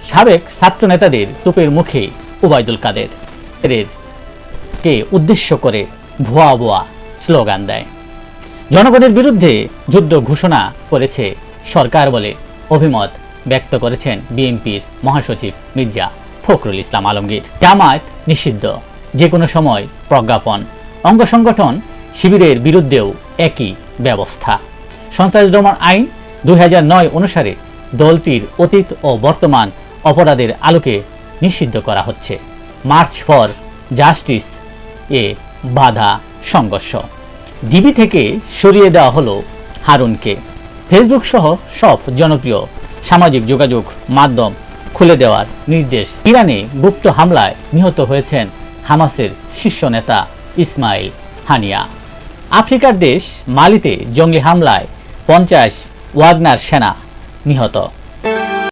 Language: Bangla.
সাবেক ছাত্র নেতাদের তোপের মুখে ওবায়দুল কাদের কে উদ্দেশ্য করে ভুয়া ভুয়া স্লোগান দেয়। জনগণের বিরুদ্ধে যুদ্ধ ঘোষণা করেছে সরকার বলে অভিমত ব্যক্ত করেছেন বিএনপির মহাসচিব মির্জা ফখরুল ইসলাম আলমগীর। জামায়াত নিষিদ্ধ, যে কোনো সময় প্রজ্ঞাপন। অঙ্গ সংগঠন শিবিরের বিরুদ্ধেও একই ব্যবস্থা। সন্ত্রাস দমন আইন 2009 অনুসারে দলটির অতীত ও বর্তমান অপরাধের আলোকে নিষিদ্ধ করা হচ্ছে। মার্চ ফর জাস্টিস এ বাধা সংঘর্ষ। ডিবি থেকে সরিয়ে দেওয়া হলো হারুনকে। ফেসবুক সহ সব জনপ্রিয় সামাজিক যোগাযোগ মাধ্যম খুলে দেওয়ার নির্দেশ। ইরানে গুপ্ত হামলায় নিহত হয়েছেন হামাসের শীর্ষ নেতা ইসমাইল হানিয়া। আফ্রিকার দেশ মালিতে জঙ্গি হামলায় 50 ওয়াগনার সেনা নিহত।